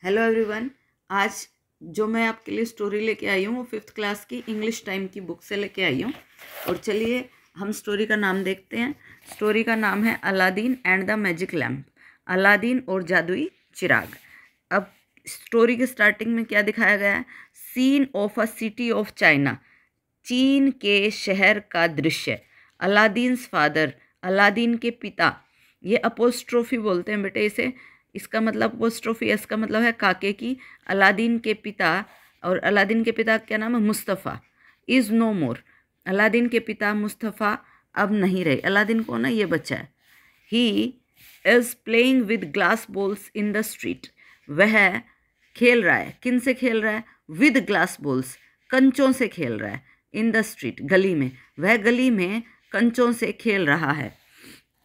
Hello everyone. आज जो मैं आपके लिए स्टोरी लेके आई हूँ वो 5th क्लास की इंग्लिश टाइम की बुक से लेके आई हूँ। और चलिए हम स्टोरी का नाम देखते हैं। स्टोरी का नाम है Aladdin and the magic lamp, Aladdin और जादुई चिराग। अब स्टोरी के स्टार्टिंग में क्या दिखाया गया है? Scene of a city of China, Chin के शहर का दृश्य। अलादीन्स फादर, अलादीन के पिता। ये अपोस्ट्रोफी बोलते हैं बेटे इसे। इसका मतलब अपोस्ट्रोफी, इसका मतलब है काके की। अलादीन के पिता, और अलादीन के पिता क्या नाम है? Mustafa. Is no more, Aladdin के पिता मुस्तफ़ा अब नहीं रहे। अलादीन कौन है? ये बच्चा है। He is playing with glass balls in the street, वह खेल रहा है। किन से खेल रहा है? विद ग्लास बॉल्स, कंचों से खेल रहा है। इन द स्ट्रीट, गली में, वह गली में कंचों से खेल रहा है।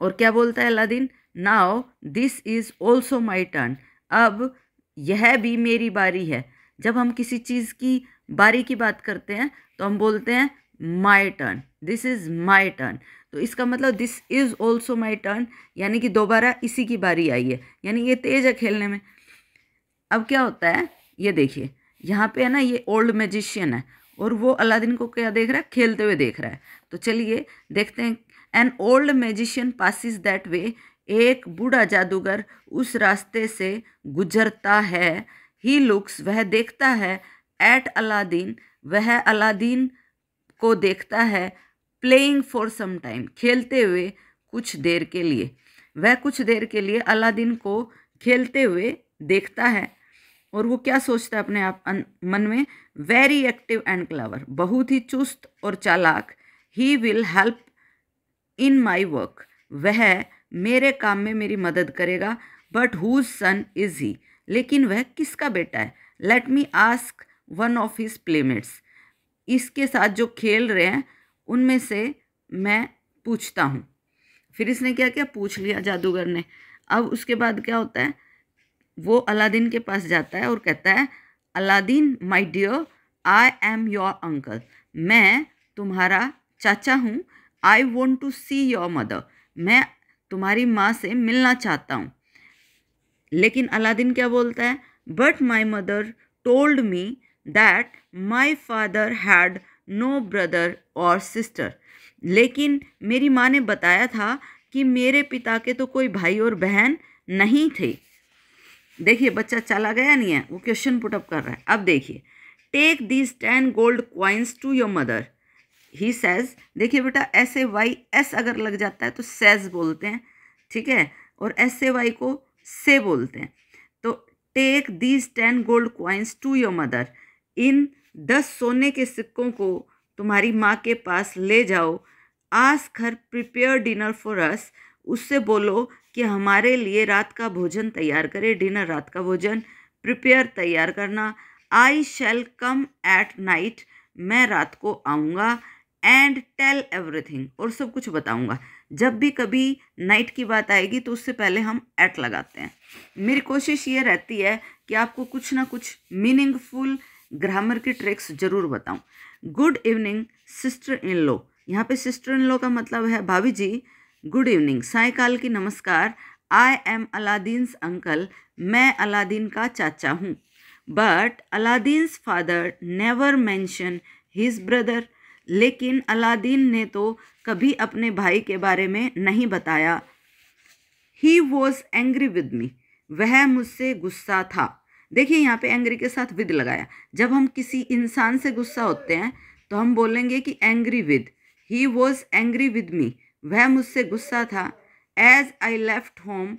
और क्या बोलता है Aladdin? Now this is also my turn, अब यह भी मेरी बारी है। जब हम किसी चीज़ की बारी की बात करते हैं तो हम बोलते हैं my turn, this is my turn. तो इसका मतलब this is also my turn, यानी कि दोबारा इसी की बारी आई है, यानी ये तेज है खेलने में। अब क्या होता है ये देखिए, यहाँ पे है ना, ये ओल्ड मैजिशियन है और वो अलादीन को क्या देख रहा है? खेलते हुए देख रहा है। तो चलिए देखते हैं। An old magician passes that way, एक बूढ़ा जादूगर उस रास्ते से गुजरता है। ही लुक्स, वह देखता है। एट अलादीन, वह अलादीन को देखता है। प्लेइंग फॉर सम टाइम, खेलते हुए कुछ देर के लिए। वह कुछ देर के लिए अलादीन को खेलते हुए देखता है और वो क्या सोचता है अपने आप मन में? वेरी एक्टिव एंड क्लेवर, बहुत ही चुस्त और चालाक। He will help in my work, वह मेरे काम में मेरी मदद करेगा। But whose son is he, लेकिन वह किसका बेटा है? Let me ask one of his playmates, इसके साथ जो खेल रहे हैं उनमें से मैं पूछता हूँ। फिर इसने क्या किया? पूछ लिया जादूगर ने। अब उसके बाद क्या होता है? वो अलादीन के पास जाता है और कहता है, Aladdin my dear, I am your uncle, मैं तुम्हारा चाचा हूँ। I want to see your mother, मैं तुम्हारी माँ से मिलना चाहता हूँ। लेकिन अलादीन क्या बोलता है? But my mother told me that my father had no brother और सिस्टर, लेकिन मेरी माँ ने बताया था कि मेरे पिता के तो कोई भाई और बहन नहीं थे। देखिए बच्चा चला गया नहीं है, वो क्वेश्चन पुटअप कर रहा है। अब देखिए, take these 10 gold coins to your mother, he says. देखिए बेटा, एस ए वाई एस अगर लग जाता है तो सेज बोलते हैं, ठीक है, और एस ए वाई को से बोलते हैं। तो take these 10 gold coins to your mother, इन 10 सोने के सिक्कों को तुम्हारी माँ के पास ले जाओ। Ask her prepare dinner for us, उससे बोलो कि हमारे लिए रात का भोजन तैयार करे। डिनर, रात का भोजन, प्रिपेयर तैयार करना। आई शैल कम एट नाइट, मैं रात को आऊँगा। एंड टेल एवरीथिंग, और सब कुछ बताऊँगा। जब भी कभी नाइट की बात आएगी तो उससे पहले हम एट लगाते हैं। मेरी कोशिश ये रहती है कि आपको कुछ ना कुछ मीनिंगफुल ग्रामर की ट्रिक्स जरूर बताऊं। Good evening sister in law, यहाँ पे सिस्टर इन लॉ का मतलब है भाभी जी। गुड इवनिंग, सायकाल की नमस्कार। आई एम अलादीन्स अंकल, मैं अलादीन का चाचा हूँ। But Aladdin's father never mention his brother, लेकिन अलादीन ने तो कभी अपने भाई के बारे में नहीं बताया। ही वॉज एंग्री विद मी, वह मुझसे गुस्सा था। देखिए यहाँ पे एंग्री के साथ विद लगाया। जब हम किसी इंसान से गुस्सा होते हैं तो हम बोलेंगे कि angry with. He was angry with me, वह मुझसे गुस्सा था। As I left home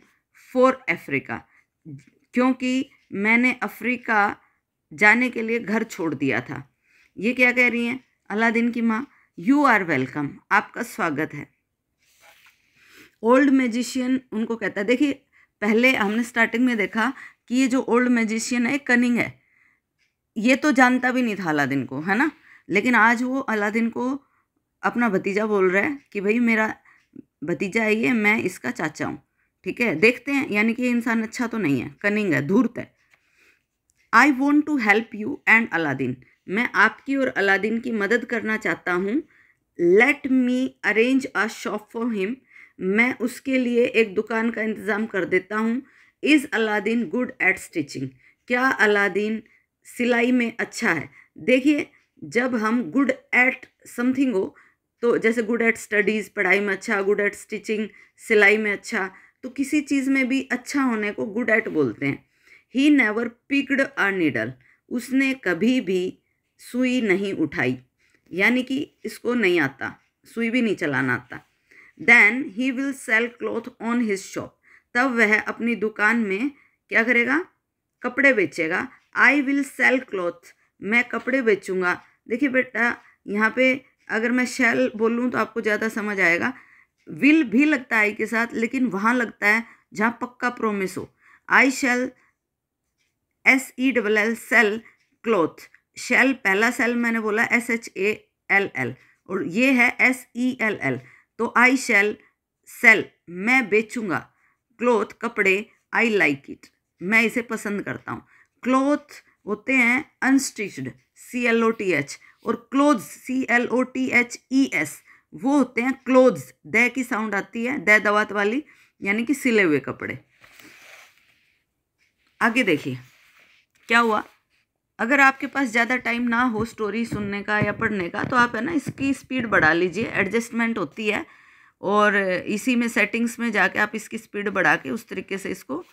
for Africa, क्योंकि मैंने अफ्रीका जाने के लिए घर छोड़ दिया था। ये क्या कह रही हैं अलादीन की माँ? यू आर वेलकम, आपका स्वागत है। ओल्ड मैजिशियन उनको कहता है, देखिए पहले हमने स्टार्टिंग में देखा कि ये जो ओल्ड मैजिशियन है कनिंग है, ये तो जानता भी नहीं था अलादीन को, है ना। लेकिन आज वो अलादीन को अपना भतीजा बोल रहा है कि भाई मेरा भतीजा है ये, मैं इसका चाचा हूँ, ठीक है। देखते हैं, यानी कि ये इंसान अच्छा तो नहीं है, कनिंग है, धूर्त है। I want to help you and Aladdin, मैं आपकी और अलादीन की मदद करना चाहता हूँ। Let me arrange a shop for him, मैं उसके लिए एक दुकान का इंतज़ाम कर देता हूँ। Is Aladdin good at stitching, क्या अलादीन सिलाई में अच्छा है? देखिए, जब हम गुड एट समथिंग हो, तो जैसे गुड एट स्टडीज़, पढ़ाई में अच्छा, गुड एट स्टिचिंग, सिलाई में अच्छा, तो किसी चीज़ में भी अच्छा होने को गुड एट बोलते हैं। He never picked a needle, उसने कभी भी सुई नहीं उठाई, यानी कि इसको नहीं आता, सुई भी नहीं चलाना आता। Then he will sell cloth on his shop, तब वह अपनी दुकान में क्या करेगा? कपड़े बेचेगा। आई विल सेल क्लॉथ, मैं कपड़े बेचूंगा। देखिए बेटा, यहाँ पे अगर मैं शैल बोलूँ तो आपको ज़्यादा समझ आएगा। विल भी लगता है आई के साथ, लेकिन वहाँ लगता है जहाँ पक्का प्रोमिस हो। आई शैल, SELL सेल क्लॉथ, शैल पहला सेल मैंने बोला SHALL, और ये है SELL, तो आई शैल सेल, मैं बेचूंगा, क्लॉथ कपड़े, आई लाइक इट, मैं इसे पसंद करता हूँ। क्लॉथ होते हैं अनस्टिच्ड CLOTH, और क्लोथ्स CLOTHES वो होते हैं क्लोथ्स, द की साउंड आती है, द दवात वाली, यानी कि सिले हुए कपड़े। आगे देखिए क्या हुआ। अगर आपके पास ज़्यादा टाइम ना हो स्टोरी सुनने का या पढ़ने का, तो आप है ना इसकी स्पीड बढ़ा लीजिए, एडजस्टमेंट होती है, और इसी में सेटिंग्स में जाके आप इसकी स्पीड बढ़ा के उस तरीके से इसको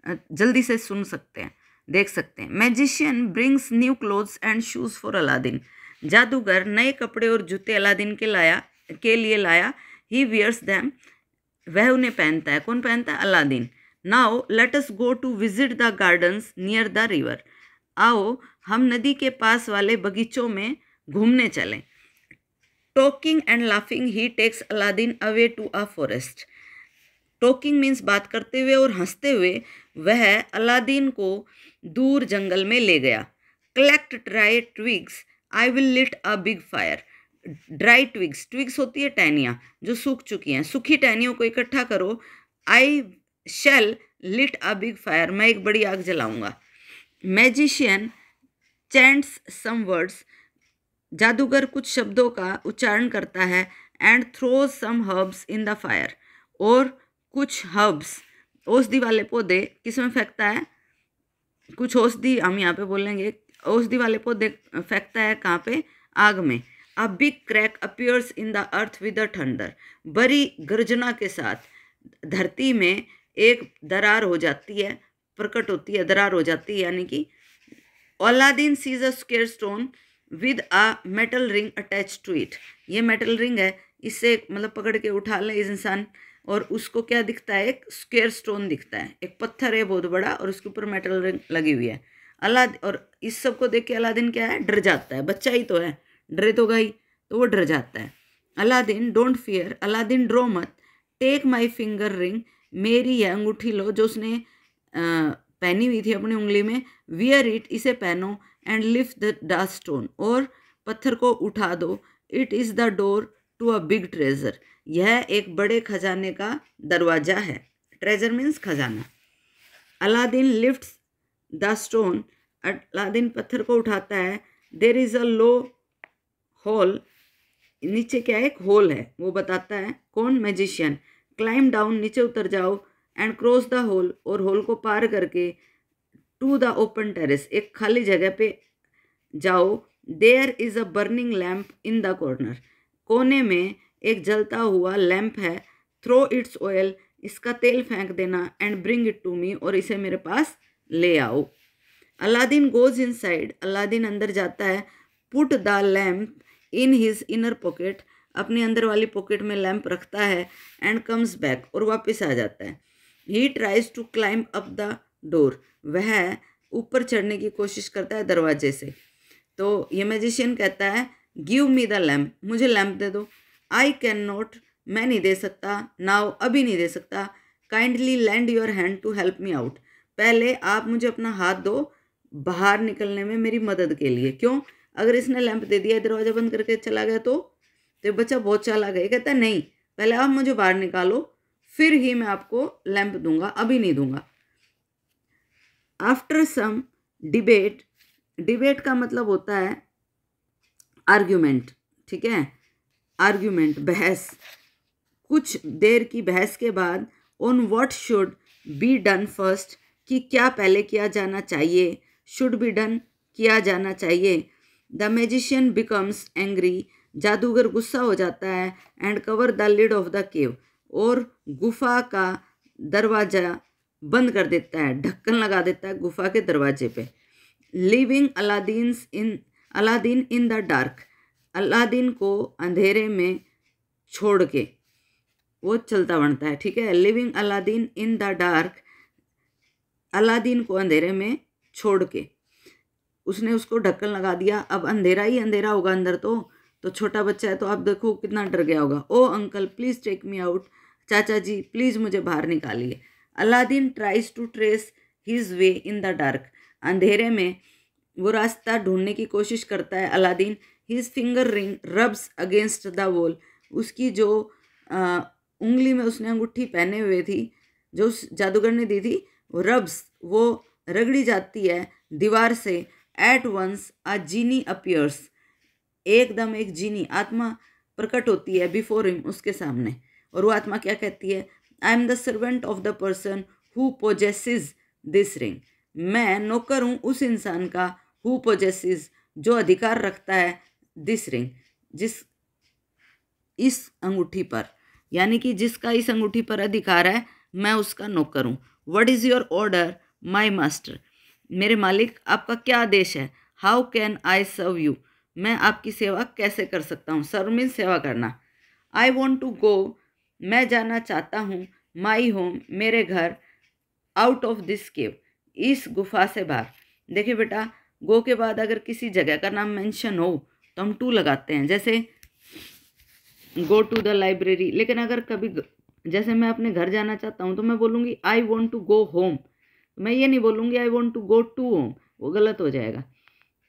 जल्दी से सुन सकते हैं, देख सकते हैं। Magician brings new clothes and shoes for Aladdin, जादूगर नए कपड़े और जूते अलादीन के लिए लाया। ही वियर्स दैम, वह उन्हें पहनता है। कौन पहनता है? Aladdin. Now let us go to visit the gardens near the river, आओ हम नदी के पास वाले बगीचों में घूमने चलें। Talking and laughing he takes Aladdin away to a forest, talking means बात करते हुए और हंसते हुए वह अलादीन को दूर जंगल में ले गया। Collect dry twigs, I will lit a big fire, dry twigs, twigs होती है टहनियाँ जो सूख चुकी हैं, सूखी टहनियों को इकट्ठा करो। I shall lit a big fire, मैं एक बड़ी आग जलाऊंगा। मैजिशियन चैंट्स सम वर्ड्स, जादूगर कुछ शब्दों का उच्चारण करता है। And throws some herbs in the fire, और कुछ हर्ब्स, औषधि वाले पौधे किसमें फेंकता है? कुछ औषधि हम यहाँ पे बोलेंगे, औषधि वाले पौधे फेंकता है कहाँ पे? आग में। A big crack appears in the earth with a thunder, बड़ी गर्जना के साथ धरती में एक दरार हो जाती है, प्रकट होती है, दरार हो जाती है, यानी कि Aladdin sees a square stone with a metal ring attach to it, ये मेटल रिंग है, इससे मतलब पकड़ के उठा ले इंसान, और उसको क्या दिखता है? एक स्क्वायर स्टोन दिखता है, एक पत्थर है बहुत बड़ा, और उसके ऊपर मेटल रिंग लगी हुई है। और इस सब को देख के अलादीन क्या है? डर जाता है, बच्चा ही तो है, डरे तो गई, तो वो डर जाता है। अलादीन डोंट फियर, अलादीन डरो मत। टेक माई फिंगर रिंग, मेरी यह अंगूठी लो जो उसने पहनी हुई थी अपनी उंगली में। वियर इट, इसे पहनो। एंड लिफ्ट द स्टोन, और पत्थर को उठा दो। It is the door to a big treasure, यह एक बड़े खजाने का दरवाजा है। ट्रेजर मीन्स खजाना। Aladdin lifts the stone, Aladdin पत्थर को उठाता है। There is a low whole, नीचे क्या है? एक होल है, वो बताता है कौन? मैजिशियन। क्लाइम डाउन, नीचे उतर जाओ। एंड क्रॉस द होल, और होल को पार करके टू द ओपन टेरेस, एक खाली जगह पे जाओ। There is a burning lamp in the corner, कोने में एक जलता हुआ लैम्प है। थ्रो इट्स ऑयल, इसका तेल फेंक देना। And bring it to me, और इसे मेरे पास ले आओ। Aladdin goes inside, Aladdin अंदर जाता है। Put the lamp in his inner pocket, अपनी अंदर वाली पॉकेट में लैम्प रखता है। एंड कम्स बैक, और वापस आ जाता है। He tries to climb up the door, वह ऊपर चढ़ने की कोशिश करता है दरवाजे से। तो ये मैजिशियन कहता है गिव मी द लैम्प, मुझे लैम्प दे दो। आई कैन नॉट, मैं नहीं दे सकता। नाउ, अभी नहीं दे सकता। Kindly land your hand to help me out, पहले आप मुझे अपना हाथ दो बाहर निकलने में मेरी मदद के लिए। क्यों? अगर इसने लैंप दे दिया, दरवाजा बंद करके चला गया तो ये बच्चा बहुत चालाक है, कहता है नहीं, पहले आप मुझे बाहर निकालो, फिर ही मैं आपको लैंप दूंगा, अभी नहीं दूंगा। आफ्टर सम डिबेट, डिबेट का मतलब होता है आर्ग्यूमेंट, ठीक है? आर्ग्यूमेंट, बहस। कुछ देर की बहस के बाद, on what should be done first, कि क्या पहले किया जाना चाहिए, शुड बी डन, किया जाना चाहिए। द मैजिशियन बिकम्स एंग्री, जादूगर गुस्सा हो जाता है, and cover the lid of the cave, और गुफा का दरवाजा बंद कर देता है, ढक्कन लगा देता है गुफा के दरवाजे पे। Living Aladdin in the dark, Aladdin को अंधेरे में छोड़ के वो चलता बनता है, ठीक है। Living Aladdin in the dark, Aladdin को अंधेरे में छोड़ के, उसने उसको ढक्कन लगा दिया, अब अंधेरा ही अंधेरा होगा अंदर तो छोटा बच्चा है तो आप देखो कितना डर गया होगा। Oh uncle please take me out, चाचा जी प्लीज़ मुझे बाहर निकालिए। Aladdin tries to trace his way in the dark, अंधेरे में वो रास्ता ढूंढने की कोशिश करता है Aladdin. His finger ring rubs against the wall, उसकी जो उंगली में उसने अंगूठी पहने हुए थी जो उस जादूगर ने दी थी, वो रब्स, वो रगड़ी जाती है दीवार से। At once a genie appears, एकदम एक जीनी आत्मा प्रकट होती है बिफोर हिम, उसके सामने। और वो आत्मा क्या कहती है, I am the servant of the person who possesses this ring, मैं नौकर हूँ उस इंसान का, हु पोजेसेस, जो अधिकार रखता है, दिस रिंग, इस अंगूठी पर, यानी कि जिसका इस अंगूठी पर अधिकार है, मैं उसका नौकर हूँ। What is your order my master, मेरे मालिक आपका क्या आदेश है। How can I serve you, मैं आपकी सेवा कैसे कर सकता हूँ। सर्व मीन्स सेवा करना। आई वॉन्ट टू गो, मैं जाना चाहता हूँ, माई होम, मेरे घर, आउट ऑफ दिस केव, इस गुफा से बाहर। देखिए बेटा, गो के बाद अगर किसी जगह का नाम मेंशन हो तो हम टू लगाते हैं, जैसे गो टू द लाइब्रेरी। लेकिन अगर कभी जैसे मैं अपने घर जाना चाहता हूँ तो मैं बोलूँगी I want to go home, मैं ये नहीं बोलूँगी I want to go to home, वो गलत हो जाएगा,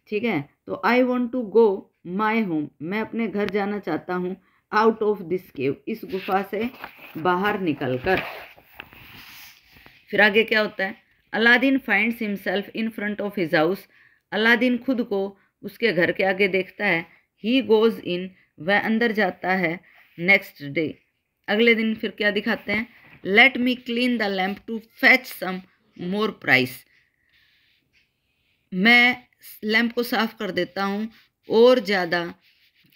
ठीक है। तो I want to go my home, मैं अपने घर जाना चाहता हूँ, आउट ऑफ दिस केव, इस गुफा से बाहर निकल कर। फिर आगे क्या होता है, Aladdin finds himself in front of his house, Aladdin खुद को उसके घर के आगे देखता है। ही गोज इन, वह अंदर जाता है। नेक्स्ट डे, अगले दिन फिर क्या दिखाते हैं, let me clean the lamp to fetch some more price, मैं लैम्प को साफ कर देता हूँ और ज़्यादा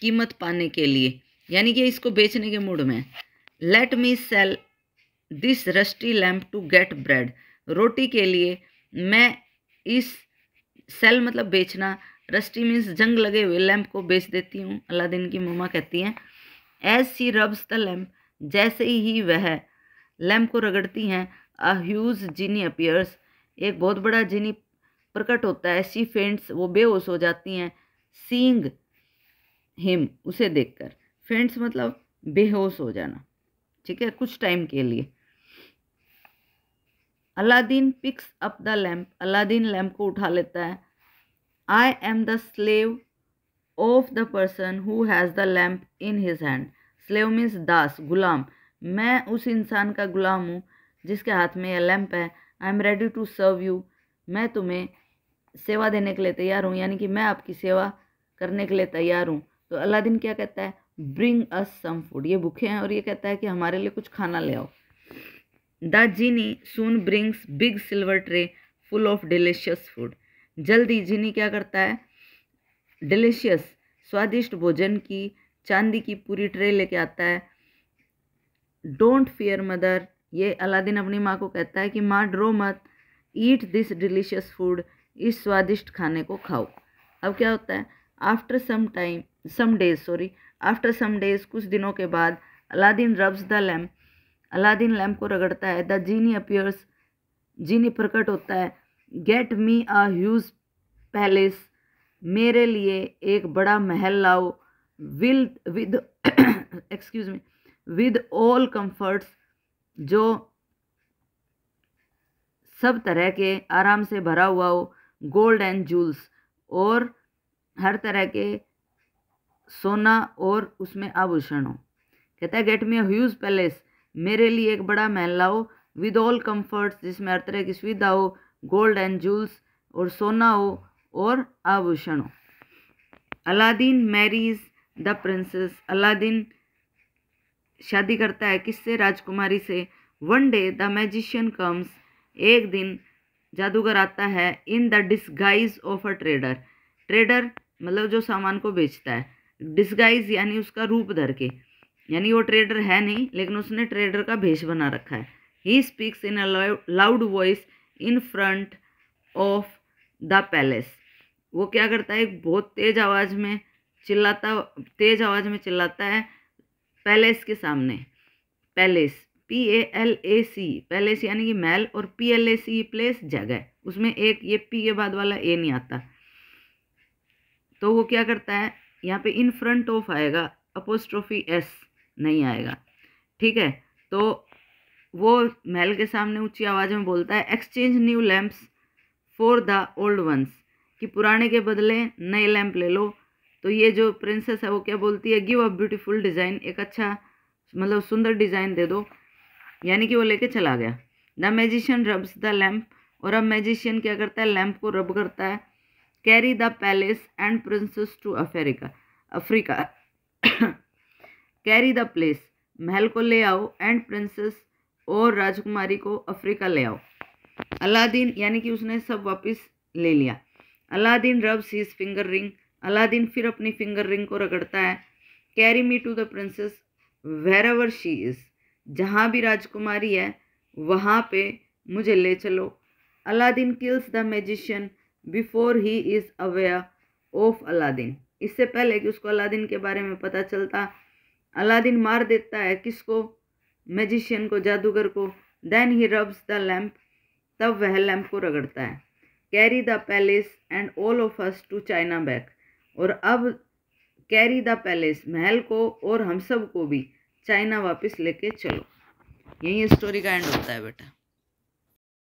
कीमत पाने के लिए, यानी कि इसको बेचने के मूड में। Let me sell this rusty lamp to get bread, रोटी के लिए मैं इस, सेल मतलब बेचना, रस्टी मीन्स जंग लगे हुए, लैम्प को बेच देती हूँ, अलादीन की मम्मा कहती हैं। As she rubs the lamp, जैसे ही वह लैम्प को रगड़ती हैं, अ ह्यूज जीनी अपीयर्स, एक बहुत बड़ा जीनी प्रकट होता है। शी फेंट्स, वो बेहोश हो जाती हैं। सीइंग हिम, उसे देखकर। फेंट्स मतलब बेहोश हो जाना, ठीक है, कुछ टाइम के लिए। Aladdin picks up the lamp, Aladdin lamp को उठा लेता है। I am the slave of the person who has the lamp in his hand, slave means दास, गुलाम, मैं उस इंसान का गुलाम हूँ जिसके हाथ में यह लैम्प है। I am ready to serve you, मैं तुम्हें सेवा देने के लिए तैयार हूँ, यानी कि मैं आपकी सेवा करने के लिए तैयार हूँ। तो अलादीन क्या कहता है, ब्रिंग अस सम फूड, ये भूखे हैं और ये कहता है कि हमारे लिए कुछ खाना ले आओ। The genie soon brings big silver tray full of delicious food, जल्दी जीनी क्या करता है, डिलीशियस स्वादिष्ट भोजन की चांदी की पूरी ट्रे लेके आता है। डोंट फियर मदर, ये अलादीन अपनी माँ को कहता है कि माँ डरो मत, ईट दिस डिलीशियस फूड, इस स्वादिष्ट खाने को खाओ। अब क्या होता है, आफ्टर सम डेज, कुछ दिनों के बाद, Aladdin rubs the lamp, Aladdin lamp को रगड़ता है। द जीनी अपीयर्स, जीनी प्रकट होता है। Get me a huge palace, मेरे लिए एक बड़ा महल लाओ। With excuse me, with all comforts, जो सब तरह के आराम से भरा हुआ हो। गोल्ड एंड जूल्स, और हर तरह के सोना और उसमें आभूषण हो। कहता है get me a huge palace, मेरे लिए एक बड़ा महल लाओ। विद ऑल कंफर्ट्स, जिसमें हर तरह की सुविधा हो। गोल्ड एंड जूल्स, और सोना हो और आभूषण हो। Aladdin marries the princess, Aladdin शादी करता है किससे, राजकुमारी से। One day the magician comes, एक दिन जादूगर आता है in the disguise of a trader. Trader मतलब जो सामान को बेचता है, डिस्गाइज यानी उसका रूप धर के, यानी वो ट्रेडर है नहीं लेकिन उसने ट्रेडर का भेष बना रखा है। He speaks in a loud voice in front of the palace. वो क्या करता है, एक बहुत तेज आवाज में चिल्लाता है पैलेस के सामने। पैलेस PALAC, पैलेस यानी कि महल, और PLAC प्लेस जगह, उसमें एक ये P के बाद वाला A नहीं आता। तो वो क्या करता है, यहाँ पे इन फ्रंट ऑफ आएगा, अपोस्ट्रोफी S नहीं आएगा, ठीक है। तो वो महल के सामने ऊंची आवाज में बोलता है exchange new lamps for the old ones, कि पुराने के बदले नए लैंप ले लो। तो ये जो प्रिंसेस है वो क्या बोलती है, गिव अ ब्यूटीफुल डिज़ाइन, एक अच्छा मतलब सुंदर डिज़ाइन दे दो, यानी कि वो लेके चला गया। The magician rubs the lamp, और अब मैजिशियन क्या करता है, लैम्प को रब करता है। Carry the palace and princess to Africa carry the place, महल को ले आओ, एंड प्रिंसेस और राजकुमारी को अफ्रीका ले आओ। अलादीन यानी कि उसने सब वापस ले लिया। Aladdin rubs his finger ring, Aladdin फिर अपनी फिंगर रिंग को रगड़ता है। Carry me to the princess wherever she is, जहाँ भी राजकुमारी है वहाँ पे मुझे ले चलो। Aladdin kills the magician before he is aware of Aladdin, इससे पहले कि उसको अलादीन के बारे में पता चलता, अलादीन मार देता है किसको, मैजिशियन को, जादूगर को। Then he rubs the lamp, तब वह लैम्प को रगड़ता है। Carry the palace and all of us to China back, और अब कैरी द पैलेस, महल को और हम सब को भी चाइना वापस लेके चलो। यही स्टोरी का एंड होता है बेटा।